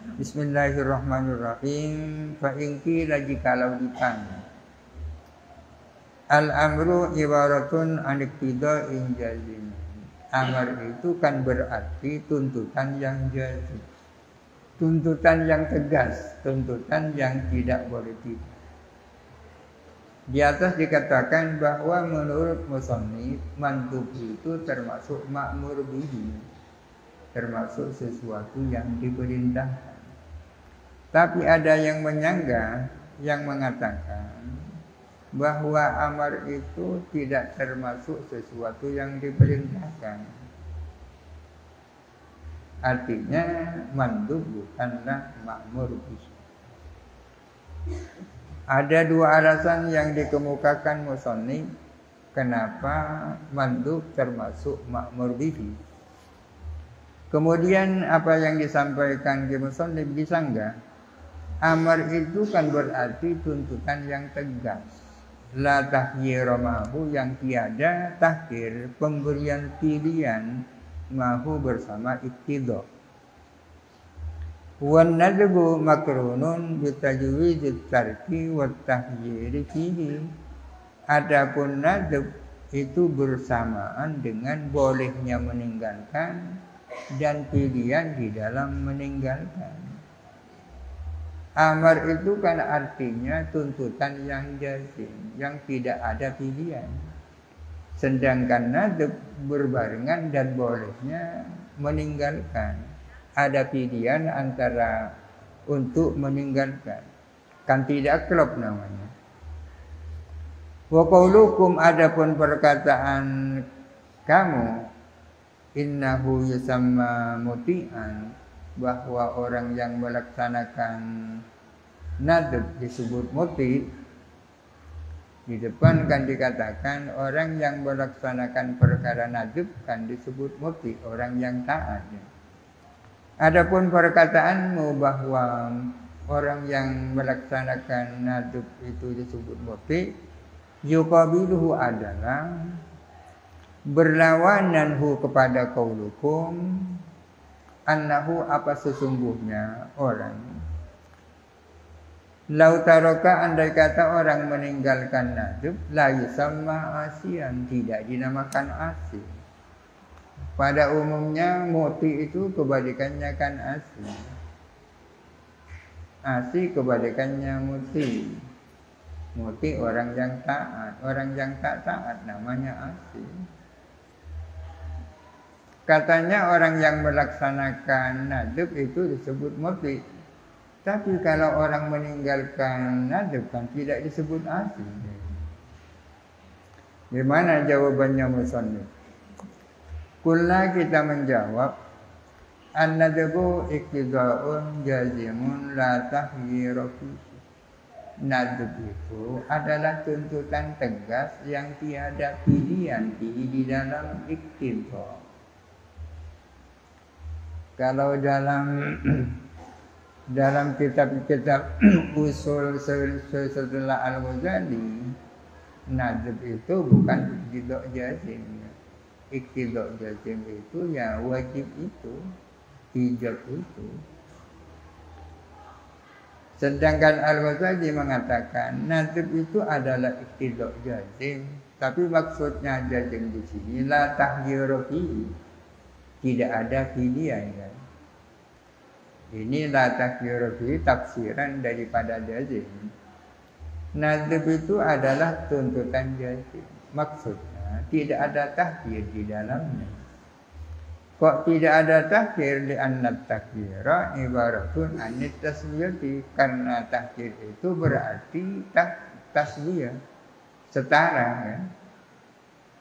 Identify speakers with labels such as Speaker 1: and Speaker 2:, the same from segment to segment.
Speaker 1: Bismillahirrahmanirrahim. Fa in qila jikalau ditanya, al-amru ibaratun an iqtida'in jazim. Amar itu kan berarti tuntutan yang jazim, tuntutan yang tegas, tuntutan yang tidak boleh tidak. Di atas dikatakan bahwa menurut musannif mandub itu termasuk ma'mur bihi, termasuk sesuatu yang diperintahkan. Tapi ada yang menyanggah, yang mengatakan bahwa amar itu tidak termasuk sesuatu yang diperintahkan. Artinya mandub bukanlah ma'mur bihi. Ada dua alasan yang dikemukakan musannif kenapa mandub termasuk ma'mur bihi. Kemudian apa yang disampaikan di musannif disanggah. Amar itu kan berarti tuntutan yang tegas. La tahyira ma'hu, yang tiada takhir, pemberian pilihan ma'hu bersama iqtida. Wan nadbu makrunun bitajwizit tarki wat tahyiri fihi. Adapun nadb itu bersamaan dengan bolehnya meninggalkan dan pilihan di dalam meninggalkan. Amar itu kan artinya tuntutan yang jazim, yang tidak ada pilihan. Sedangkan nadb berbarengan dan bolehnya meninggalkan. Ada pilihan antara untuk meninggalkan. Kan tidak klop namanya. Wa qaulukum, adapun perkataan kamu, innahu yusamma muti'an, bahwa orang yang melaksanakan nadb disebut muti. Di depan kan dikatakan orang yang melaksanakan perkara nadb kan disebut muti, orang yang taat. Adapun perkataanmu bahwa orang yang melaksanakan nadb itu disebut muti, yuqabiluhu adalah berlawananhu kepada qaulukum, annahu apa sesungguhnya orang. Lau taraka, andai kata orang meninggalkan nadb, la yusamma asian, tidak dinamakan asi. Pada umumnya muti itu kebalikannya kan asi. Asi kebalikannya muti. Muti orang yang taat, orang yang tak taat namanya asi. Katanya orang yang melaksanakan nadb itu disebut muti. Tapi kalau orang meninggalkan nadb kan tidak disebut asi. Gimana jawabannya musannif? Kulna, kita menjawab, an-nadbu iqtida'un jazimun la tahyira fihi. Nadb itu adalah tuntutan tegas yang tiada pilihan di dalam iqtida'. Kalau dalam kitab-kitab usul setelah Al-Ghazali, nadb itu bukan iqtida' jazim. Iqtida' jazim itu ya wajib itu, ijab itu. Sedangkan Al-Ghazali mengatakan nadb itu adalah iqtida' jazim, tapi maksudnya jazim di sini la tahyira fihi, tidak ada pilihan kan. Ini la tahyira fihi tafsiran daripada jazim. Nadb itu adalah tuntutan jazim, maksudnya tidak ada takhir di dalamnya. Kok tidak ada takhir? Li'anna takhira ibaratun anit taswiyati, karena takhir itu berarti taswiyah, setara kan.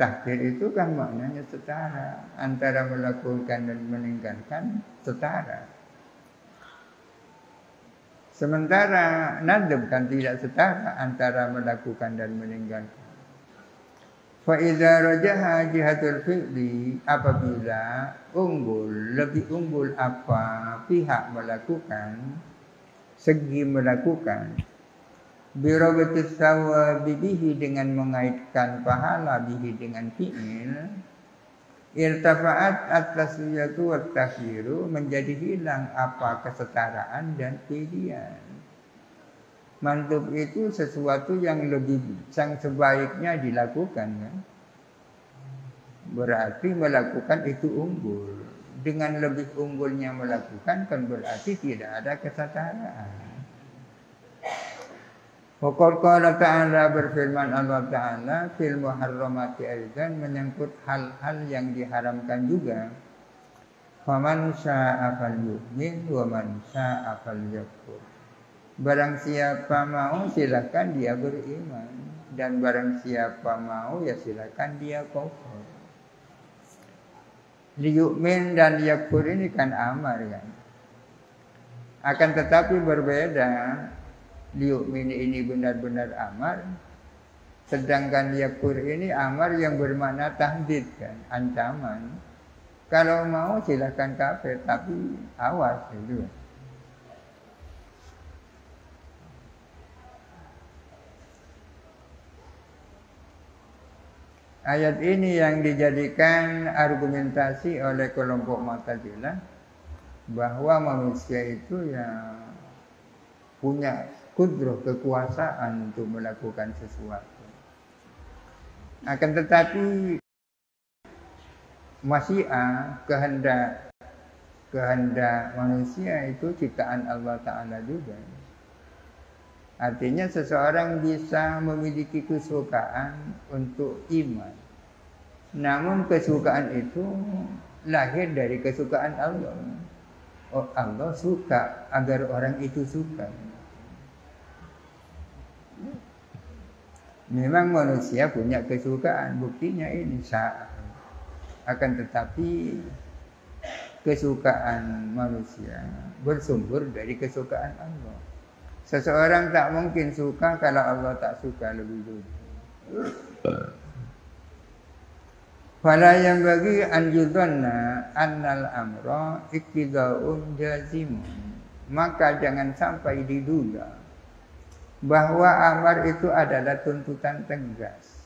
Speaker 1: Takhir itu kan maknanya setara, antara melakukan dan meninggalkan setara. Sementara nadb kan tidak setara antara melakukan dan meninggalkan. Fa idza rajaha jihatul fi'li, apabila lebih unggul apa pihak melakukan, segi melakukan, birabatis sawabi bihi, dengan mengaitkan pahala bihi dengan fi'il, Irtafa'at at-taswiyatu wat-takhyiru, menjadi hilang apa kesetaraan dan pilihan. Mandub itu sesuatu yang sebaiknya dilakukan kan? Berarti melakukan itu unggul. Dengan lebih unggulnya melakukan kan berarti tidak ada kesetaraan. Waqad qala ta'ala, berfirman Allah Ta'ala fil muharramati aidan, menyangkut hal-hal yang diharamkan juga. Faman syaa'a falyu'min wa man syaa'a falyakfur. Barang siapa mau silakan dia beriman, dan barang siapa mau ya silakan dia kufur. Liyu'min dan yakfur ini kan amar kan. Akan tetapi berbeda. Liyu'min ini benar-benar amar, sedangkan yakfur ini amar yang bermakna tahdid kan, ancaman. Kalau mau silakan kafir, tapi awas itu. Ayat ini yang dijadikan argumentasi oleh kelompok Mu'tazilah bahwa manusia itu yang punya kudrah, kekuasaan untuk melakukan sesuatu. Akan tetapi masyiah, kehendak manusia itu ciptaan Allah Ta'ala juga. Artinya seseorang bisa memiliki kesukaan untuk iman, namun kesukaan itu lahir dari kesukaan Allah. Oh, Allah suka agar orang itu suka. Memang manusia punya kesukaan, buktinya ini sa'ah. Akan tetapi kesukaan manusia bersumber dari kesukaan Allah. Seseorang tak mungkin suka kalau Allah tak suka lebih dulu. Fala yang bagi anjudonna annal amra iktida'un jazimun. Maka jangan sampai diduga bahwa amar itu adalah tuntutan tegas.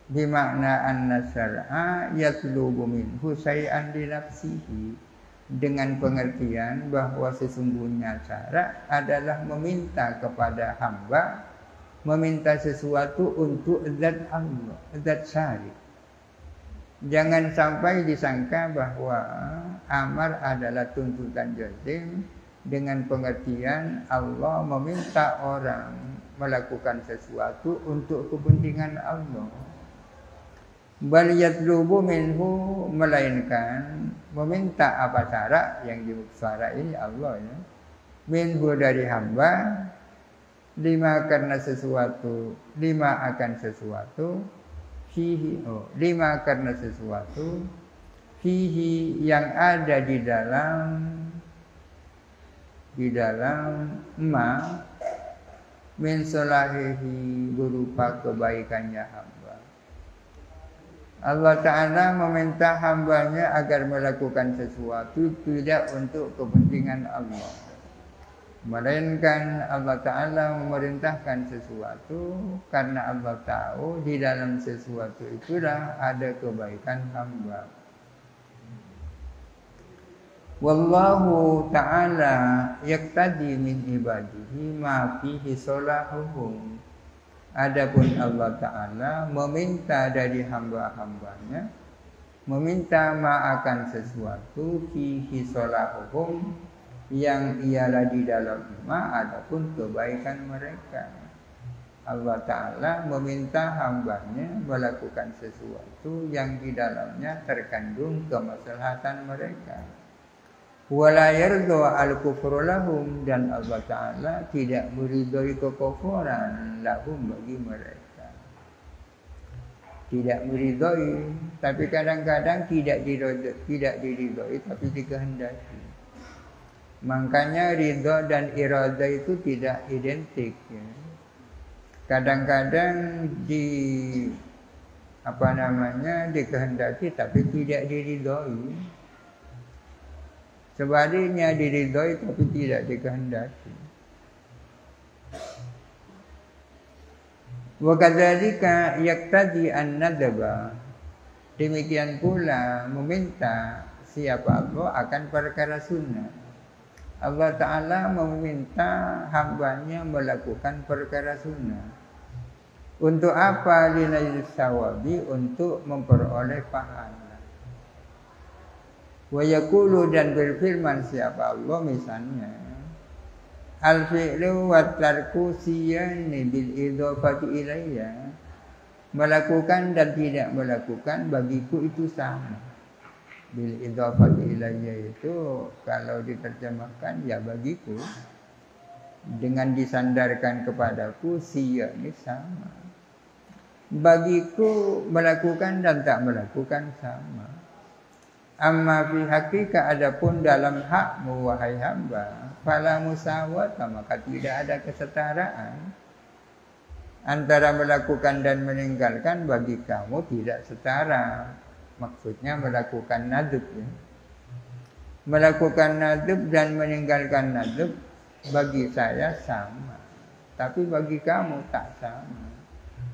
Speaker 1: Bimakna anna syar'a yatlubu minhu syai'an li nafsihi, dengan pengertian bahwa sesungguhnya syarak adalah meminta kepada hamba, meminta sesuatu untuk zat Allah, zat syari'. Jangan sampai disangka bahwa amar adalah tuntutan jazim dengan pengertian Allah meminta orang melakukan sesuatu untuk kepentingan Allah. Bal yatlubu minhu, melainkan meminta apa syarak yang dimaksud ini Allah ya. Minhu dari hamba, lima karena sesuatu, lima akan sesuatu, fihi, lima karena sesuatu, fihi yang ada di dalam ma min solahihi, berupa kebaikannya hamba. Allah Ta'ala meminta hambanya agar melakukan sesuatu tidak untuk kepentingan Allah, melainkan Allah Ta'ala memerintahkan sesuatu karena Allah tahu di dalam sesuatu itulah ada kebaikan hamba. Wallahu Ta'ala yaktadi min ibadihi ma fihi solahuhum. Adapun Allah Ta'ala meminta dari hamba-hambanya, meminta ma'akan sesuatu fihi solahuhum, yang ialah di dalam adapun kebaikan mereka. Allah Ta'ala meminta hambanya melakukan sesuatu yang di dalamnya terkandung kemaslahatan mereka. Wala yardu al-kufru lahum, dan Allah Ta'ala tidak meridhoi kekufuran lahum, bagi mereka. Tidak meridhoi, tapi kadang-kadang tidak diridhoi tapi dikehendaki. Makanya ridho dan irada itu tidak identik ya. Kadang-kadang dikehendaki tapi tidak diridhoi. Sebaliknya diridhoi tapi tidak dikehendaki. Wa kadzalika yaqtadi an-nadaba, Demikian pula meminta siapa Allah akan perkara sunnah. Allah Ta'ala meminta hambanya melakukan perkara sunnah. Untuk apa? Linajil sawabi, untuk memperoleh pahala. Wa yaqulu, dan berfirman siapa Allah misalnya, al-fi'lu wa tarku siyani bil idhafati ilayya. Melakukan dan tidak melakukan bagiku itu sama. Bil idhafati ilayya itu kalau diterjemahkan ya bagiku, dengan disandarkan kepadaku siyani sama. Bagiku melakukan dan tak melakukan sama. Amma fi haqiqa, adapun dalam hakmu wahai hamba, fala musawata, maka tidak ada kesetaraan antara melakukan dan meninggalkan. Bagi kamu tidak setara. Maksudnya melakukan nadab ya. Melakukan nadab dan meninggalkan nadab bagi saya sama, tapi bagi kamu tak sama.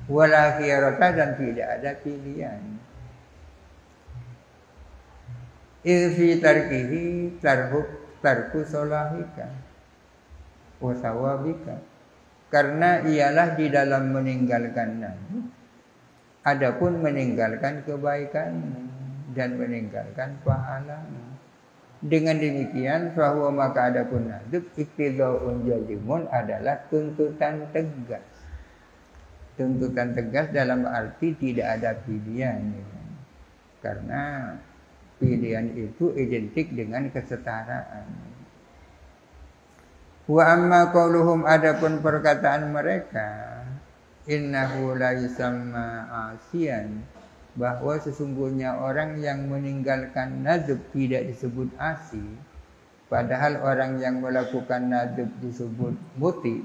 Speaker 1: Wala khiyarata, dan tidak ada pilihan. Ilfi tarkihi tarku solahika wa sawabika. Karena ialah di dalam meninggalkan nadab, adapun meninggalkan kebaikan dan meninggalkan pahala. Dengan demikian, bahwa maka adapun nadab iktidhaun jazimun adalah tuntutan tegas. Tuntutan tegas dalam arti tidak ada pilihan ya. Karena pilihan itu identik dengan kesetaraan. Wa amma qauluhum, adapun perkataan mereka, innahu la yusamma asiyan, bahwa sesungguhnya orang yang meninggalkan nadab tidak disebut asi, padahal orang yang melakukan nadab disebut muti.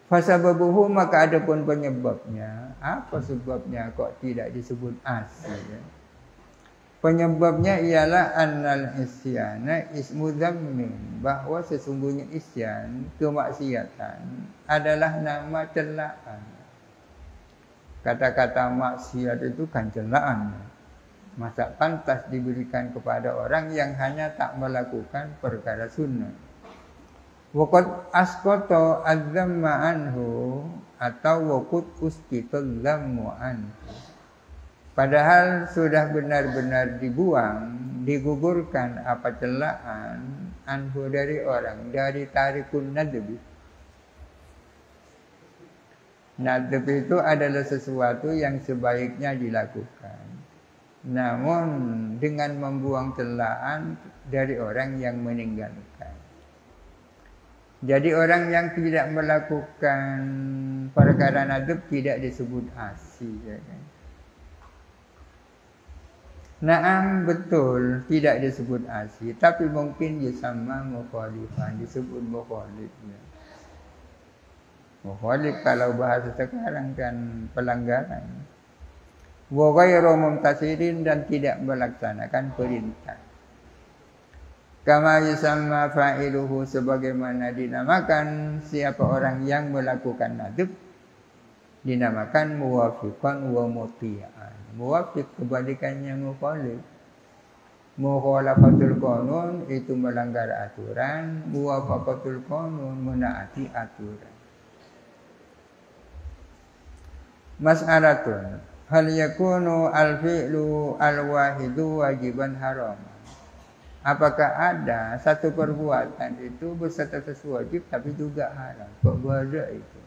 Speaker 1: Fasababuhu, maka adapun penyebabnya. Apa sebabnya kok tidak disebut asi ya? Penyebabnya ialah annal isyana ismu dzammin, bahwa sesungguhnya isyan, kemaksiatan, adalah nama celaan. Kata-kata maksiat itu kan celaan. Masa pantas diberikan kepada orang yang hanya tak melakukan perkara sunnah. Waqad asqata az-zamma anhu, atau waqad usqita az-zammu anhu. Padahal sudah benar-benar dibuang, digugurkan apa celaan anhu dari orang, dari tarikun nadab. Nadab itu adalah sesuatu yang sebaiknya dilakukan, namun dengan membuang celaan dari orang yang meninggalkan. Jadi orang yang tidak melakukan perkara nadab tidak disebut asi ya kan? Naam, betul, tidak disebut asi, tapi mungkin sama mukhalifan, disebut mukhalif ya. Mukhalif kalau bahasa sekarang kan pelanggaran. Wa ghairu mumtasirin, dan tidak melaksanakan perintah. Kama yusamma fa'iluhu, sebagaimana dinamakan siapa orang yang melakukan nadab, dinamakan muwafiqan wa muti'an. Muwafiq kebalikannya mukhalif. Mukhalafatul qanun itu melanggar aturan, muwafaqatul qanun menaati aturan. Mas'alatun, hal yakunu al-fi'lu al-wahidu wajiban haram? Apakah ada satu perbuatan itu berstatus wajib tapi juga haram? Kok ada itu?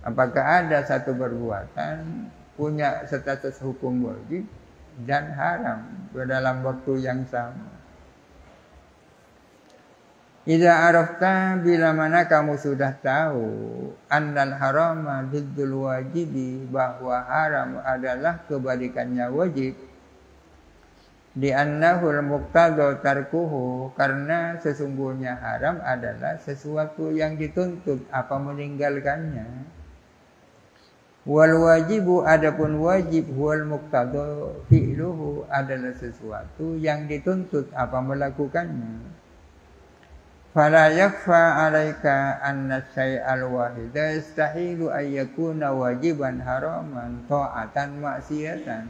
Speaker 1: Apakah ada satu perbuatan punya status hukum wajib dan haram dalam waktu yang sama? Idza arafta, bila mana kamu sudah tahu, annal harama diddul wajibi, bahwa haram adalah kebalikannya wajib. Di annahul muqtada tarkuhu, karena sesungguhnya haram adalah sesuatu yang dituntut apa meninggalkannya. Wal wajibu, adapun wajib, wal muqtada fi'luhu, adalah sesuatu yang dituntut apa melakukannya. Fala yakfa 'alaika anna syai'al wahida yastahilu an yakuna wajiban haraman ta'atan maksiatan.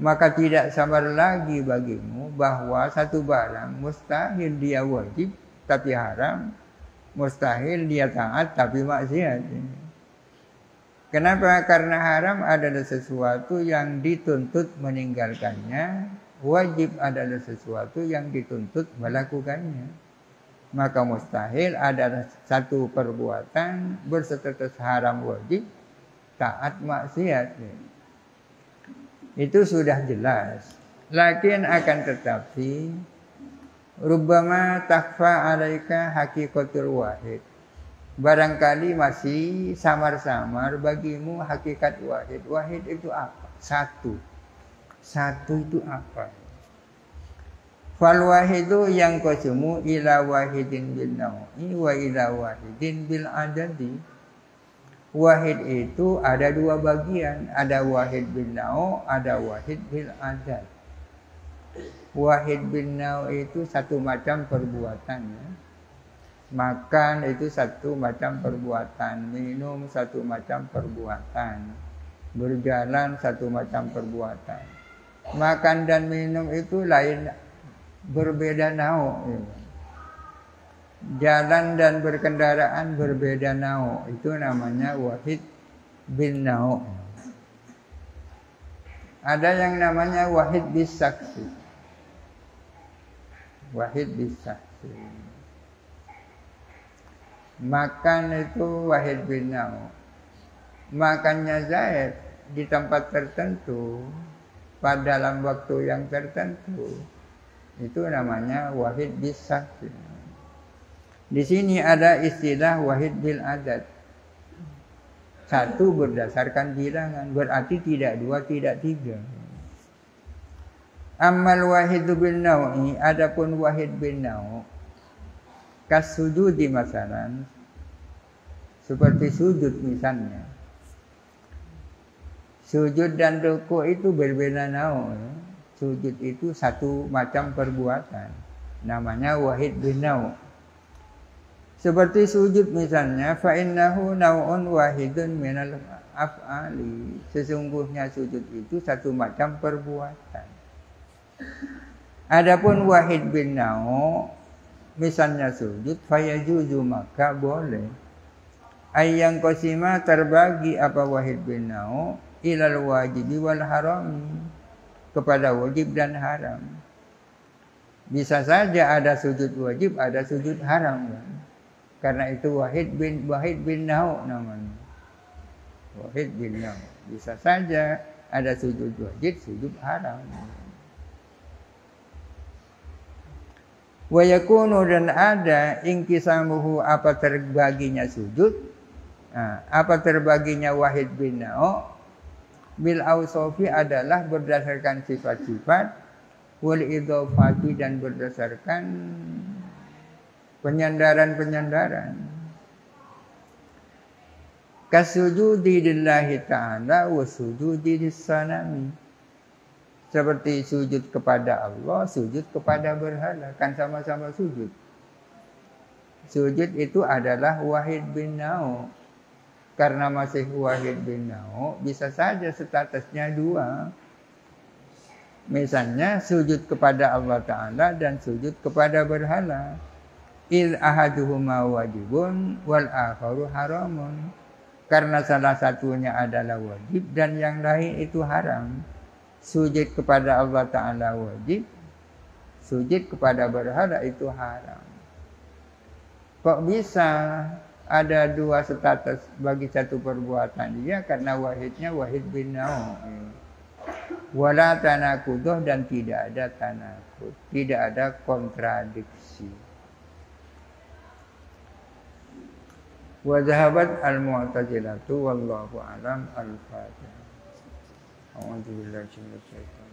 Speaker 1: Maka tidak samar lagi bagimu bahwa satu barang mustahil dia wajib tapi haram, mustahil dia taat tapi maksiat. Kenapa? Karena haram adalah sesuatu yang dituntut meninggalkannya, wajib adalah sesuatu yang dituntut melakukannya. Maka mustahil adalah satu perbuatan berstatus haram wajib, taat maksiat. Itu sudah jelas. Lakin akan tetapi rubbama takfa alaika hakikatul wahid. Barangkali masih samar-samar bagimu hakikat wahid. Wahid itu apa? Satu. Satu itu apa? Fal wahidu yang qasmu ila wahidin bil naw'i wa ila wahidin bil adadi. Wahid itu ada dua bagian, ada wahid bil naw', ada wahid bil adad. Wahid bil naw' itu satu macam perbuatan ya. Makan itu satu macam perbuatan, minum satu macam perbuatan, berjalan satu macam perbuatan. Makan dan minum itu lain, berbeda nau. Jalan dan berkendaraan berbeda nau. Itu namanya wahid bin nau. Ada yang namanya wahid bis saksi. Wahid bis saksi. Makan itu wahid bin nau. Makannya Zaid di tempat tertentu pada dalam waktu yang tertentu, itu namanya wahid bis saksi. Di sini ada istilah wahid bil adad. Satu berdasarkan bilangan, berarti tidak dua, tidak tiga. Ammal wahid bin nau'i, adapun wahid bin nau' kas sujudi masalan, seperti sujud misalnya. Sujud dan ruku itu berbeda nau'. Sujud itu satu macam perbuatan, namanya wahid bin nau'. Seperti sujud misalnya, fa innahu nau'un wahidun minal af'ali. Sesungguhnya sujud itu satu macam perbuatan. Adapun wahid bin nau', misalnya sujud, fayajuzu maka boleh. Ayang qasima terbagi apa wahid bin nau' ilal wajibi wal harami, kepada wajib dan haram. Bisa saja ada sujud wajib, ada sujud haram kan? Karena itu wahid bin nau' namanya. Wahid bin nau'. Bisa saja ada sujud wajib, sujud haram. Wa yakunu, dan ada inqisamuhu apa terbaginya sujud, apa terbaginya wahid bin nau' bil ausofi adalah berdasarkan sifat-sifat, wal idhofati dan berdasarkan penyandaran-penyandaran. Kasujudi lillahi ta'ala wa sujudi lis-sanami. Seperti sujud kepada Allah, sujud kepada berhala, kan sama-sama sujud. Sujud itu adalah wahid bin nau'. Karena masih wahid bin nau', bisa saja statusnya dua. Misalnya sujud kepada Allah Ta'ala dan sujud kepada berhala. Il ahaduhuma wajibun wal akharu haramun. Karena salah satunya adalah wajib dan yang lain itu haram. Sujud kepada Allah Ta'ala wajib, sujud kepada berhala itu haram. Kok bisa ada dua status bagi satu perbuatan dia? Karena wahidnya wahid bin nau'. Wala tanakudoh, dan tidak ada tanakud, tidak ada kontradiksi. Wa zahabat al-mu'tazilatu wallahu alam. Al-Fatihah. A'udzu billahi minasyaitonir rajim.